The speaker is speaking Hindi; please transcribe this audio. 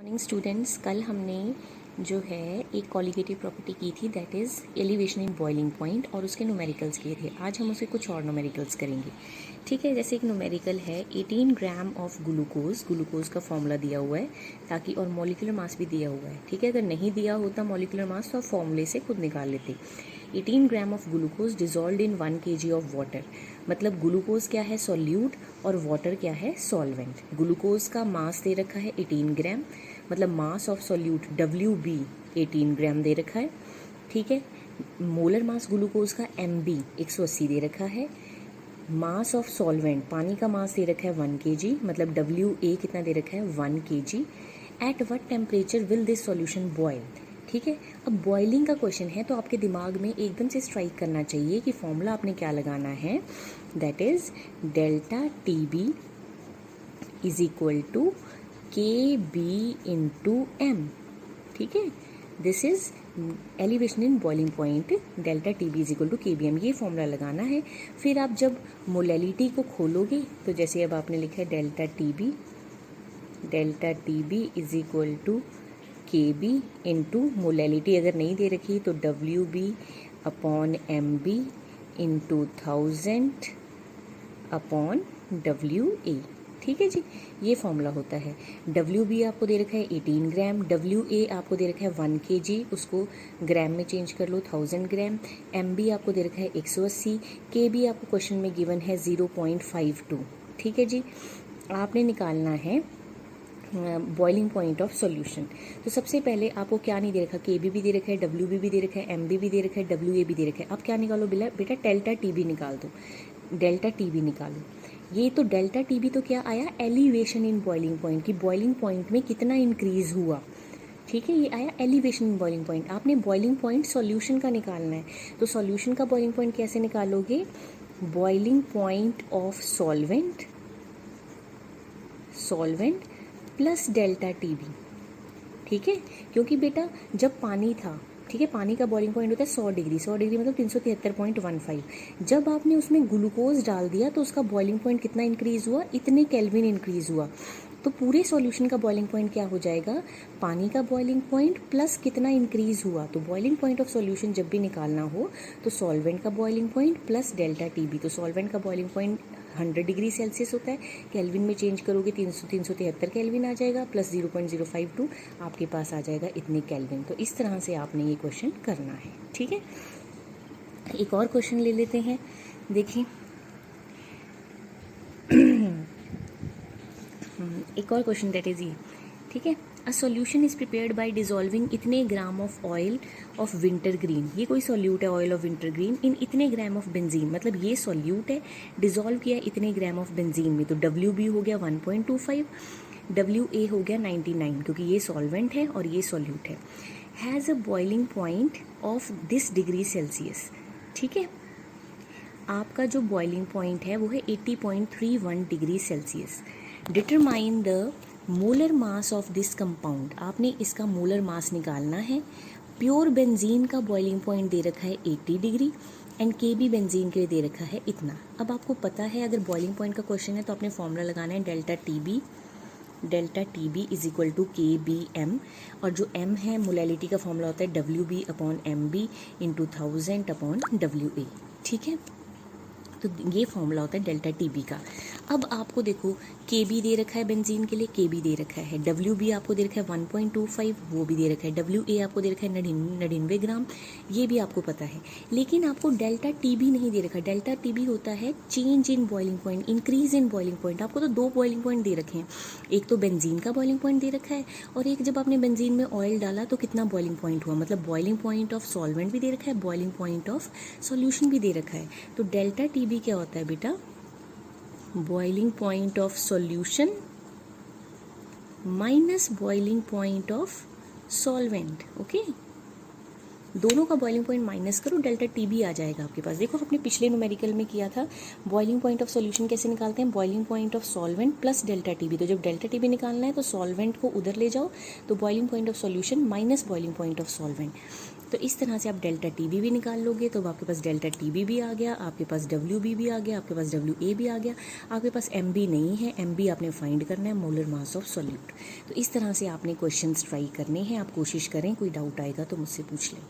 मॉर्निंग स्टूडेंट्स, कल हमने जो है एक कॉलिगेटिव प्रॉपर्टी की थी, that is elevation in boiling point, और उसके न्यूमेरिकल्स किए थे। आज हम उसे कुछ और न्यूमेरिकल्स करेंगे। ठीक है, जैसे एक न्यूमेरिकल है 18 ग्राम ऑफ ग्लूकोज का फॉर्मूला दिया हुआ है ताकि, और मॉलिक्यूलर मास भी दिया हुआ है। ठीक है, अगर नहीं दिया होता मॉलिक्यूलर मास तो आप फॉर्मूले से खुद निकाल लेते। 18 gram of glucose dissolve in 1 kg of water. मतलब ग्लूकोज क्या है? सॉल्यूट, और वाटर क्या है? सॉल्वेंट। ग्लूकोज का मास दे रखा है 18 ग्राम, मतलब मास ऑफ सॉल्यूट WB 18 ग्राम दे रखा है। ठीक है, मोलर मास ग्लूकोज का MB 180 दे रखा है। मास ऑफ सॉल्वेंट, पानी का मास दे रखा है 1 kg, मतलब WA कितना दे रखा है? 1 kg। At what temperature will this solution boil? ठीक है, अब बॉइलिंग का क्वेश्चन है तो आपके दिमाग में एकदम से स्ट्राइक करना चाहिए कि फॉर्मूला आपने क्या लगाना है, that is delta TB is equal to KB into M। ठीक है, this is elevation in boiling point, delta TB is equal to KBM, ये फॉर्मूला लगाना है। फिर आप जब मोलैलिटी को खोलोगे तो जैसे अब आपने लिखा है delta TB is equal to KB into molality अगर नहीं दे रखी तो WB upon MB into 1000 upon WA। ठीक है जी, ये फॉर्मूला होता है। WB आपको दे रखा है 18 ग्राम, WA आपको दे रखा है 1 kg, उसको ग्राम में चेंज कर लो 1000 ग्राम। MB आपको दे रखा है 180, KB आपको क्वेश्चन में गिवन है 0.52। ठीक है जी, आपने निकालना है बॉइलिंग पॉइंट ऑफ सॉल्यूशन। तो सबसे पहले आपको क्या नहीं दे रखा? KB भी दे रखा है, WB भी दे रखा है, MB भी दे रखा है, WA भी दे रखा है। अब क्या निकालो बेटा? डेल्टा TB निकाल दो, डेल्टा TB निकालो। ये तो डेल्टा TB तो क्या आया? एलिवेशन इन बॉइलिंग पॉइंट, की बॉइलिंग पॉइंट में कितना इंक्रीज हुआ। ठीक है, ये आया एलिवेशन इन बॉइलिंग पॉइंट। आपने बॉइलिंग पॉइंट सॉल्यूशन का निकालना है, तो सॉल्यूशन का बॉइलिंग पॉइंट कैसे निकालोगे? Boiling point of solvent plus delta TB। ठीक है, क्योंकि बेटा जब पानी था, ठीक है, पानी का बॉइलिंग पॉइंट होता है 100 डिग्री, 100 डिग्री मतलब 373.15। जब आपने उसमें ग्लूकोज डाल दिया तो उसका बॉइलिंग पॉइंट कितना इंक्रीज हुआ? इतने केल्विन इंक्रीज हुआ। तो पूरे सॉल्यूशन का बॉइलिंग पॉइंट क्या हो जाएगा? पानी का बॉइलिंग पॉइंट प्लस कितना इंक्रीज हुआ। तो बॉइलिंग पॉइंट ऑफ सॉल्यूशन जब भी निकालना हो तो सॉल्वेंट का boiling point plus delta TB। तो सॉल्वेंट का बॉइलिंग पॉइंट 100 डिग्री सेल्सियस होता है, केल्विन में चेंज करोगे 373 केल्विन आ जाएगा, प्लस 0.052 आपके पास आ जाएगा इतने केल्विन। तो इस तरह से आपने ये क्वेश्चन करना है। ठीक है, एक और क्वेश्चन ले लेते हैं, देखिए एक और क्वेश्चन दैट इज ये। ठीक है, a solution is prepared by dissolving इतने gram of oil of wintergreen. ये कोई सॉल्यूट है oil of wintergreen in इतने ग्राम ऑफ बेंजीन, मतलब ये सॉल्यूट है, डिजोल्व किया इतने ग्राम ऑफ बेंजीन में। तो WB हो गया 1.25, WA हो गया 99, क्योंकि ये सॉल्वेंट है और ये सॉल्यूट है। Has a boiling point of this degree Celsius. ठीक है, आपका जो बॉइलिंग पॉइंट है वो है 80.31 degree Celsius. Determine the molar mass of this compound. आपने इसका मोलर मास निकालना है। प्योर बेंजीन का बॉइलिंग पॉइंट दे रखा है 80 डिग्री एंड KB बेंजीन के लिए दे रखा है इतना। अब आपको पता है अगर बॉइलिंग पॉइंट का क्वेश्चन है तो आपने फॉर्मूला लगाना है delta TB is equal to KBM, और जो M है मोलैलिटी का फॉर्मूला होता है WB upon MB into 1000 upon WA। ठीक है, तो ये फॉर्मूला होता है डेल्टा TB का। अब आपको देखो KB दे रखा है बेंजीन के लिए, KB दे रखा है, WB आपको दे रखा है 1.25, वो भी दे रखा है, WA आपको दे रखा है 99 ग्राम, ये भी आपको पता है। लेकिन आपको डेल्टा TB नहीं दे रखा। डेल्टा TB होता है change in boiling point, increase in boiling point. आपको तो 2 बॉइलिंग पॉइंट दे रखे हैं, एक तो बेंजीन का बॉइलिंग पॉइंट दे रखा है, और एक जब आपने बेंजीन में ऑयल डाला तो कितना बॉइलिंग पॉइंट हुआ, मतलब बॉइलिंग पॉइंट ऑफ सॉल्वेंट भी दे रखा है, बॉइलिंग पॉइंट ऑफ सॉल्यूशन भी दे रखा है। तो डेल्टा TB क्या होता है बेटा? Boiling point of solution minus boiling point of solvent. Okay, दोनों का बॉइलिंग पॉइंट माइनस करो, डेल्टा टी भी आ जाएगा आपके पास। देखो अपने पिछले न्यूमेरिकल में किया था, बॉइलिंग पॉइंट ऑफ सॉल्यूशन कैसे निकालते हैं, boiling point of solvent plus delta T भी। तो जब डेल्टा टी भी निकालना है तो सॉल्वेंट को उधर ले जाओ, तो boiling point of solution minus boiling point of solvent. तो इस तरह से आप डेल्टा टी बी भी निकाल लोगे, तो आपके पास डेल्टा टी बी भी आ गया, आपके पास डब्ल्यू बी भी आ गया, आपके पास डब्ल्यू ए भी आ गया, आपके पास एम बी नहीं है, एम बी आपने फाइंड करना है, मोलर मास ऑफ सॉल्यूट। तो इस तरह से आपने क्वेश्चंस ट्राई करने हैं, आप कोशिश करें, कोई डाउट आएगा तो मुझसे पूछ लें।